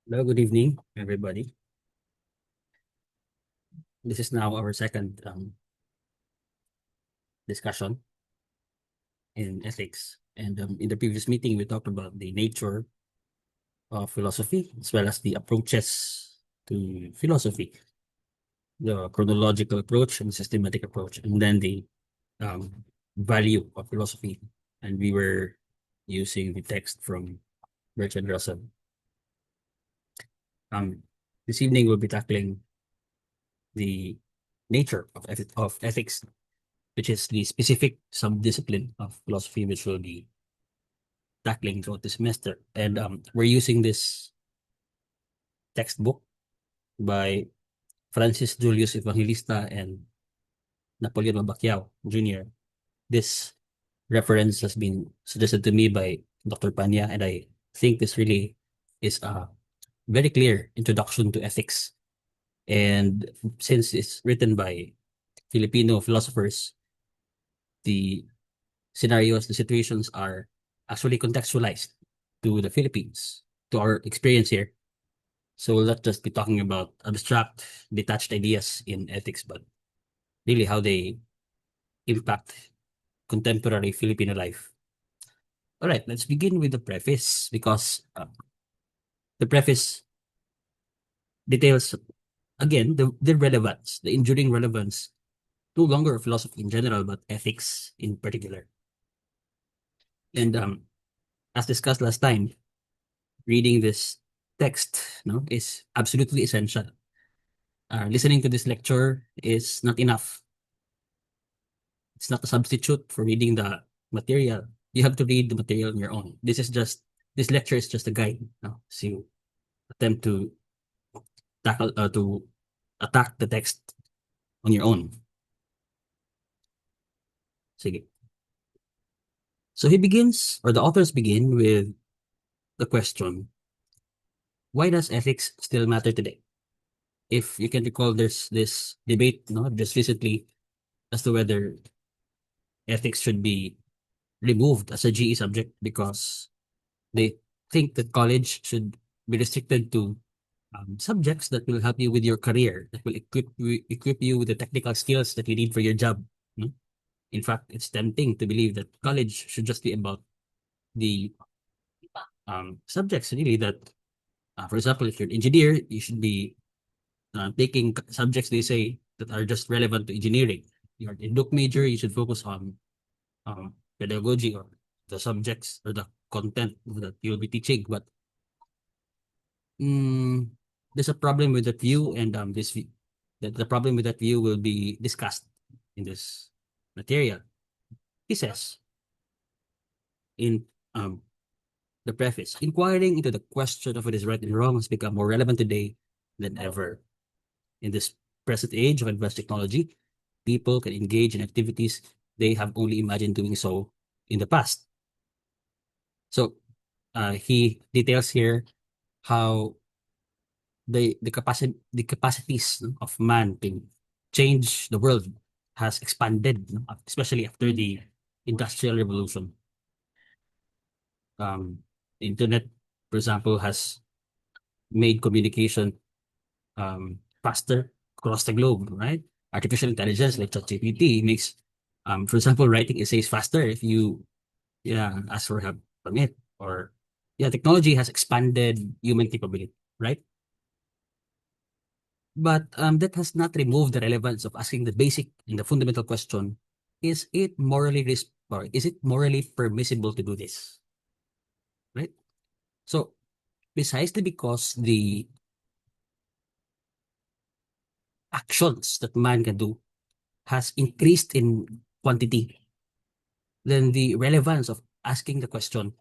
Hello, good evening, everybody. This is now our second discussion in ethics. And in the previous meeting, we talked about the nature of philosophy as well as the approaches to philosophy, the chronological approach and systematic approach, and then the um, value of philosophy. And we were using the text from Bertrand Russell. Um, this evening, we'll be tackling the nature of ethics, which is the specific subdiscipline of philosophy, which we'll be tackling throughout the semester. And we're using this textbook by Francis Julius Evangelista and Napoleon Mabaquiao Jr. This reference has been suggested to me by Dr. Panya, and I think this really is a very clear introduction to ethics. And since it's written by Filipino philosophers, the scenarios, the situations are actually contextualized to the Philippines, to our experience here. So we'll not just be talking about abstract, detached ideas in ethics, but really how they impact contemporary Filipino life. All right, let's begin with the preface because the preface details again the relevance, the enduring relevance, no longer of philosophy in general, but ethics in particular. And as discussed last time, reading this text is absolutely essential. Listening to this lecture is not enough. It's not a substitute for reading the material. You have to read the material on your own. This lecture is just a guide. So you attempt to to attack the text on your own. Sige. So he begins, or the authors begin with the question: why does ethics still matter today? If you can recall, there's this debate, just recently, as to whether ethics should be removed as a GE subject because they think that college should be restricted to subjects that will help you with your career, that will equip you with the technical skills that you need for your job. No? In fact, it's tempting to believe that college should just be about the subjects really that, for example, if you're an engineer, you should be taking subjects they say that are just relevant to engineering. You're a book major, you should focus on pedagogy or the subjects or the content that you'll be teaching. But mm, there's a problem with that view, and the problem with that view will be discussed in this material. He says in the preface, inquiring into the question of what is right and wrong has become more relevant today than ever. In this present age of advanced technology, people can engage in activities they have only imagined doing so in the past. So he details here how the capacities of man to change the world has expanded, especially after the industrial revolution. Internet, for example, has made communication faster across the globe, right? Artificial intelligence like ChatGPT makes, for example, writing essays faster if you ask for help from it. Or technology has expanded human capability, right? But that has not removed the relevance of asking the basic and the fundamental question: is it or is it morally permissible to do this? Right? So precisely because the actions that man can do has increased in quantity, then the relevance of asking the question,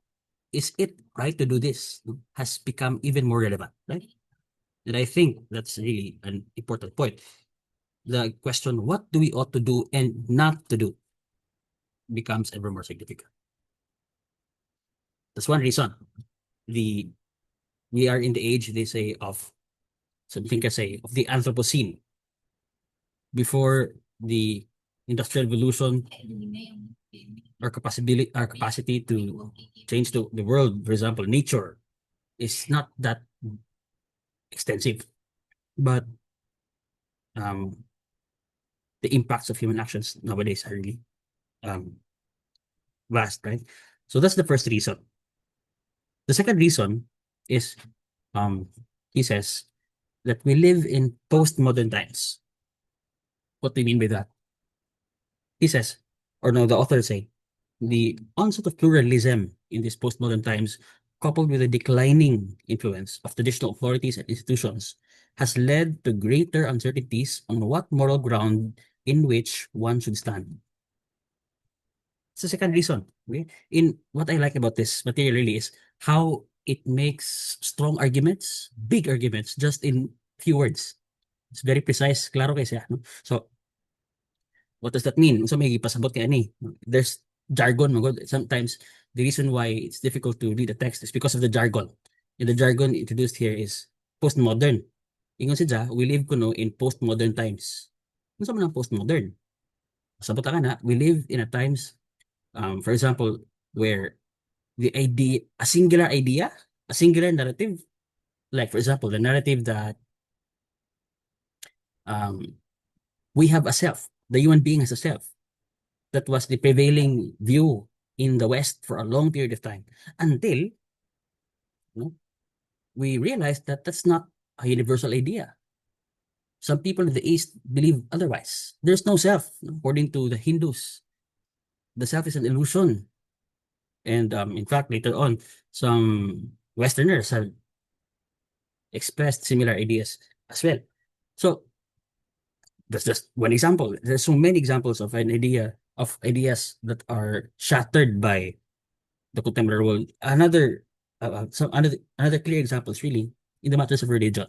is it right to do this, has become even more relevant, right? And I think that's really an important point. The question, what do we ought to do and not to do, becomes ever more significant. That's one reason. The We are in the age, they say, of something can say of the Anthropocene. Before the Industrial Revolution, our capacity to change the world, for example, nature, is not that extensive, but um, the impacts of human actions nowadays are really um, vast, right? So that's the first reason. The second reason is um, he says that we live in postmodern times. What do you mean by that? He says, or no, the authors say, the onset of pluralism in these postmodern times, coupled with the declining influence of traditional authorities and institutions, has led to greater uncertainties on what moral ground in which one should stand. It's the second reason. Okay? In what I like about this material really is how it makes strong arguments, big arguments, just in few words. It's very precise, klaro kay siya. No? So, what does that mean? So may pasabot kay ani. There's jargon. No? Sometimes the reason why it's difficult to read the text is because of the jargon. And the jargon introduced here is postmodern. Ingon siya, we live kuno in postmodern times. Ano sa mga postmodern? Sabot ka na, we live in a times, for example, where a singular narrative, like for example, the narrative that um, we have a self, the human being has a self. That was the prevailing view in the West for a long period of time until we realized that that's not a universal idea. Some people in the East believe otherwise. There's no self, according to the Hindus. The self is an illusion. And in fact, later on, some Westerners have expressed similar ideas as well. So that's just one example. There's so many examples of ideas that are shattered by the contemporary world. Another clear example is really in the matters of religion.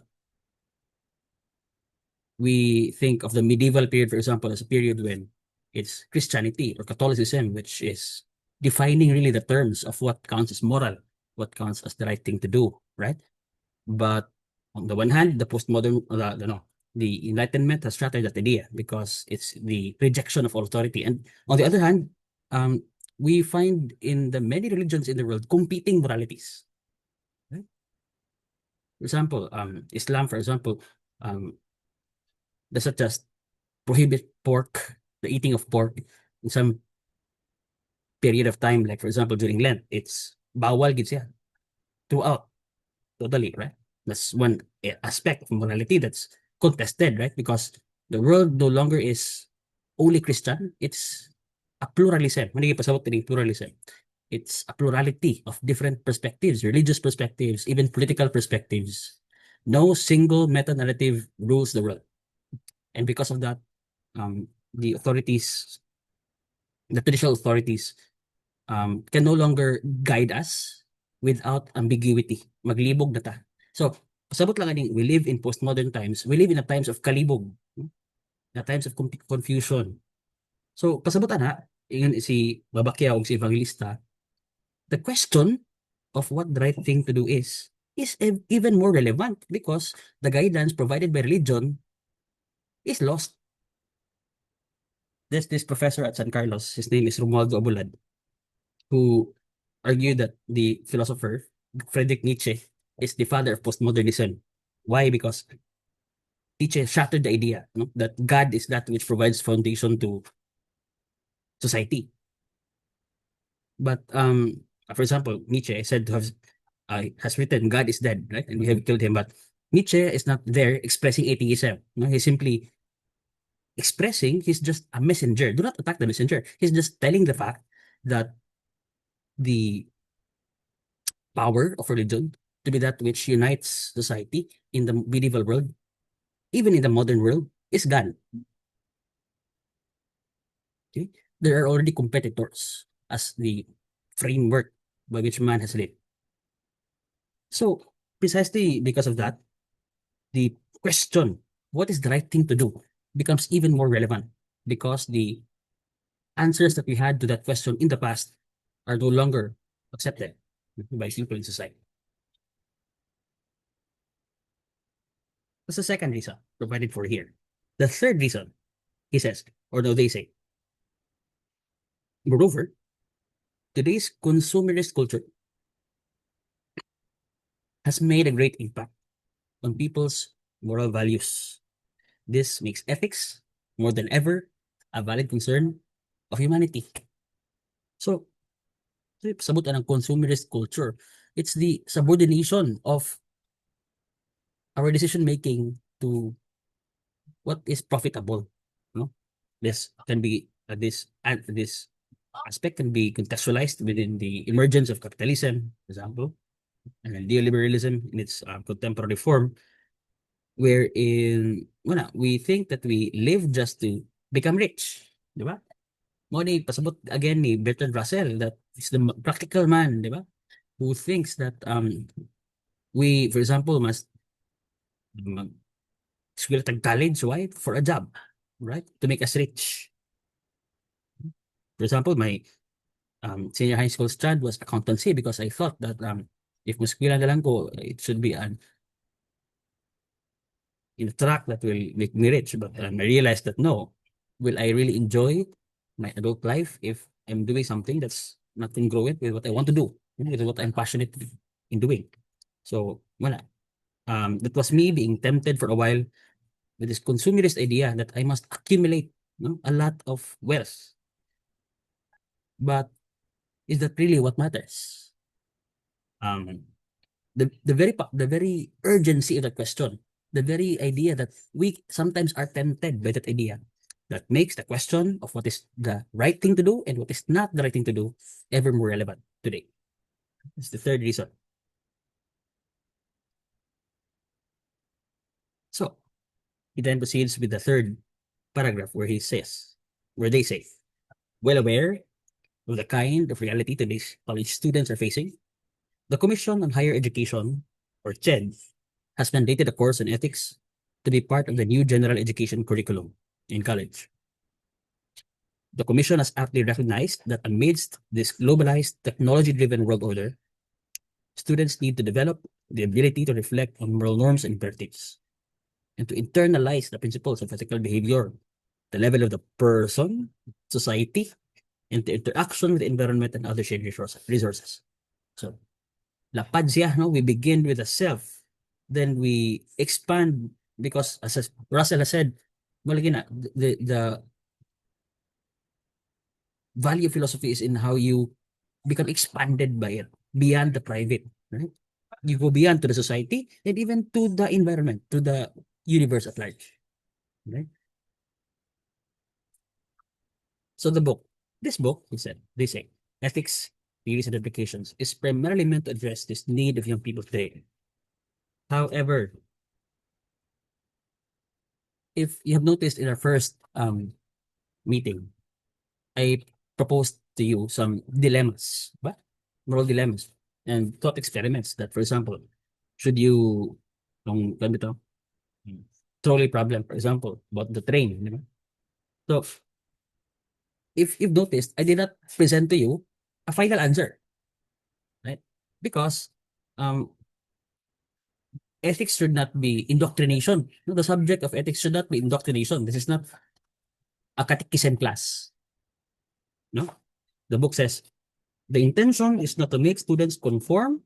We think of the medieval period, for example, as a period when it's Christianity or Catholicism, which is defining really the terms of what counts as moral, what counts as the right thing to do, right? But on the one hand, the postmodern, the Enlightenment has shattered that idea because it's the rejection of authority. And on the other hand, um, we find in the many religions in the world competing moralities. Right? For example, Islam, for example, um, does not just prohibit the eating of pork in some period of time, like for example during Lent, it's bawal gid siya throughout, totally, right? That's one aspect of morality that's contested, right? Because the world no longer is only Christian, it's a pluralism. Ano yung pasabot ng pluralism? It's a plurality of different perspectives, religious perspectives, even political perspectives. No single meta-narrative rules the world. And because of that, the authorities, the traditional authorities, can no longer guide us without ambiguity. Maglibog na ta. So, pasabot lang aning, we live in postmodern times. We live in a times of kalibog, na times of confusion. So, pasabot ana, ingon si Mabaquiao o si Evangelista, the question of what the right thing to do is even more relevant because the guidance provided by religion is lost. There's this professor at San Carlos, his name is Romualdo Abulad, who argued that the philosopher Friedrich Nietzsche is the father of postmodernism. Why? Because Nietzsche shattered the idea, that God is that which provides foundation to society. But for example, Nietzsche said to have has written God is dead, right? And we have killed him. But Nietzsche is not there expressing atheism. He's simply expressing, he's just a messenger. Do not attack the messenger. He's just telling the fact that the power of religion to be that which unites society in the medieval world, even in the modern world, is gone. Okay? There are already competitors as the framework by which man has lived. So, precisely because of that, the question, what is the right thing to do, becomes even more relevant because the answers that we had to that question in the past are no longer accepted by people in society. That's the second reason provided for here. The third reason, he says, or no, they say, moreover, today's consumerist culture has made a great impact on people's moral values. This makes ethics, more than ever, a valid concern of humanity. So, sabutan ng consumerist culture, it's the subordination of our decision making to what is profitable. No? This can be this aspect can be contextualized within the emergence of capitalism, for example, and then neoliberalism in its contemporary form, wherein we think that we live just to become rich, di ba? Mo ni pasabot again ni Bertrand Russell that is the practical man, di ba? Who thinks that we, for example, must mag eskwela tag college, why? For a job, right? To make us rich. For example, my senior high school strand was accountancy because I thought that if muskwila na lang ko, it should be an in a track that will make me rich. But I realized that no, will I really enjoy my adult life if I'm doing something that's not congruent with what I want to do, with what I'm passionate in doing. So, that was me being tempted for a while with this consumerist idea that I must accumulate a lot of wealth. But is that really what matters? Um, the very urgency of the question, the very idea that we sometimes are tempted by that idea, that makes the question of what is the right thing to do and what is not the right thing to do ever more relevant today. That's the third reason. So he then proceeds with the third paragraph where they say, well aware of the kind of reality today's college students are facing, the Commission on Higher Education, or CHED, has mandated a course on ethics to be part of the new general education curriculum in college. The Commission has aptly recognized that amidst this globalized, technology-driven world order, students need to develop the ability to reflect on moral norms and imperatives, and to internalize the principles of ethical behavior, the level of the person, society, and the interaction with the environment and other shared resources. So, lapad siya, no? We begin with a self, then we expand because, as Russell has said, the value of philosophy is in how you become expanded by it beyond the private, right? You go beyond to the society and even to the environment, to the universe at large, right? So this book, they say, Ethics, Theories and Applications, is primarily meant to address this need of young people today. However, if you have noticed in our first meeting, I proposed to you some dilemmas, but moral dilemmas and thought experiments that, for example, should you, trolley problem, for example, about the train, you know? So, if you've noticed, I did not present to you a final answer, right? Because um, ethics should not be indoctrination. No, the subject of ethics should not be indoctrination. This is not a catechism class. No, the book says the intention is not to make students conform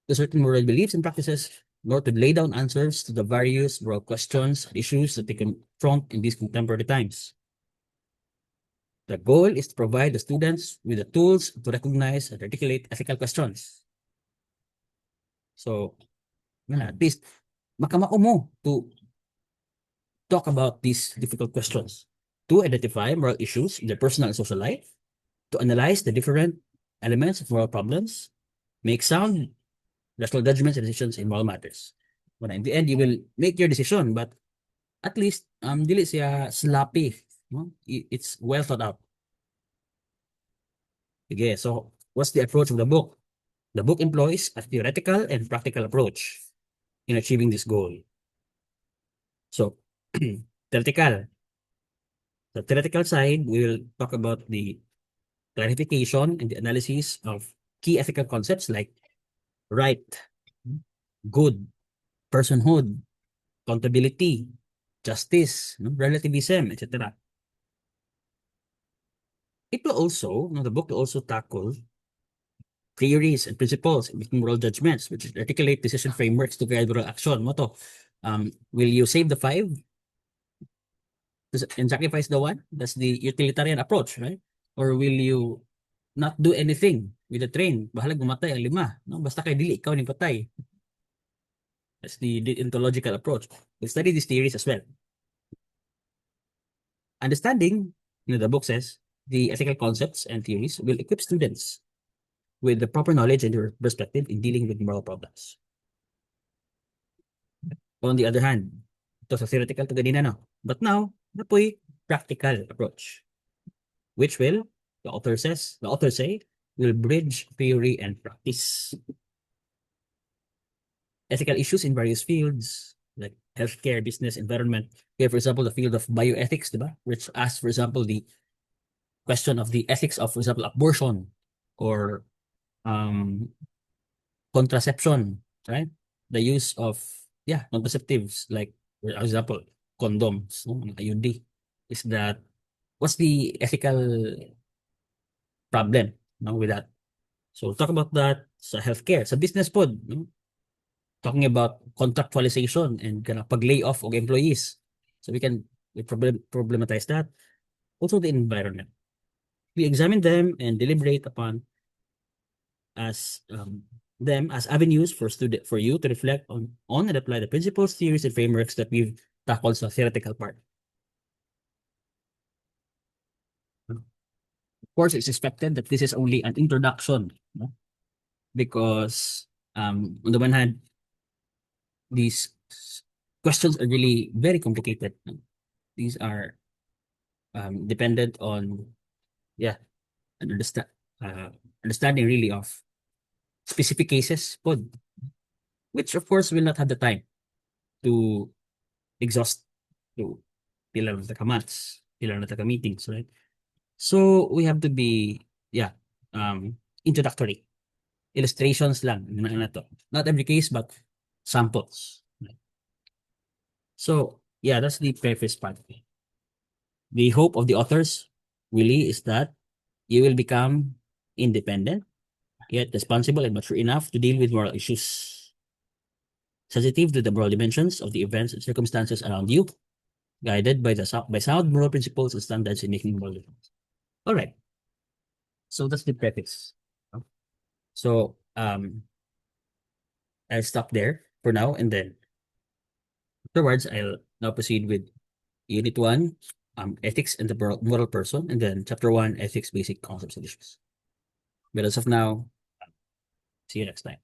to certain moral beliefs and practices, nor to lay down answers to the various moral questions and issues that they confront in these contemporary times. The goal is to provide the students with the tools to recognize and articulate ethical questions. So, at least makamao mo to talk about these difficult questions, to identify moral issues in their personal and social life, to analyze the different elements of moral problems, make sound rational judgments and decisions in moral matters. But in the end, you will make your decision, but at least dili siya sloppy. No? It's well thought out. Okay, so what's the approach of the book? The book employs a theoretical and practical approach in achieving this goal. So, theoretical. The theoretical side, we will talk about the clarification and the analysis of key ethical concepts like right, good, personhood, accountability, justice, relativism, etc. It will also, the book will also tackle theories and principles in making moral judgments, which articulate decision frameworks to guide moral action. Mo to? Will you save the five and sacrifice the one? That's the utilitarian approach, right? Or will you not do anything with the train? Bahala gumatay ang lima. No? Basta kay dili, ikaw ni patay. That's the deontological approach. We'll study these theories as well. Understanding, the book says, the ethical concepts and theories will equip students with the proper knowledge and perspective in dealing with moral problems. On the other hand, ito sa theoretical to ganina, no? But now, napoy practical approach, which will, the author say, will bridge theory and practice. Ethical issues in various fields, like healthcare, business, environment. We have, for example, the field of bioethics, diba? Which asks, for example, the question of the ethics of, for example, abortion or contraception, right? The use of, contraceptives, like, for example, condoms, no? IUD. Is that, what's the ethical problem, no, with that? So talk about that sa healthcare. Sa business pod, no? Talking about contractualization and kind of pag-lay off of employees. So we problematize that. Also the environment. We examine them and deliberate upon as them as avenues for you to reflect on and apply the principles, theories, and frameworks that we've tackled sa theoretical part. Of course, it's expected that this is only an introduction, no? Because on the one hand, these questions are really very complicated. These are dependent on, an understanding really of specific cases pod, which of course will not have the time to exhaust to pila na taga-months, pila na taga-meetings, right? So we have to be, introductory. Illustrations lang na to. Not every case, but samples. Right? So, that's the preface part. The hope of the authors really is that you will become independent, yet responsible and mature enough to deal with moral issues, sensitive to the moral dimensions of the events and circumstances around you, guided by sound moral principles and standards in making moral decisions. All right. So that's the preface. So I'll stop there for now, and then afterwards I'll now proceed with Unit 1, ethics and the moral person, and then Chapter 1, ethics, basic concepts and issues. But as of now, see you next time.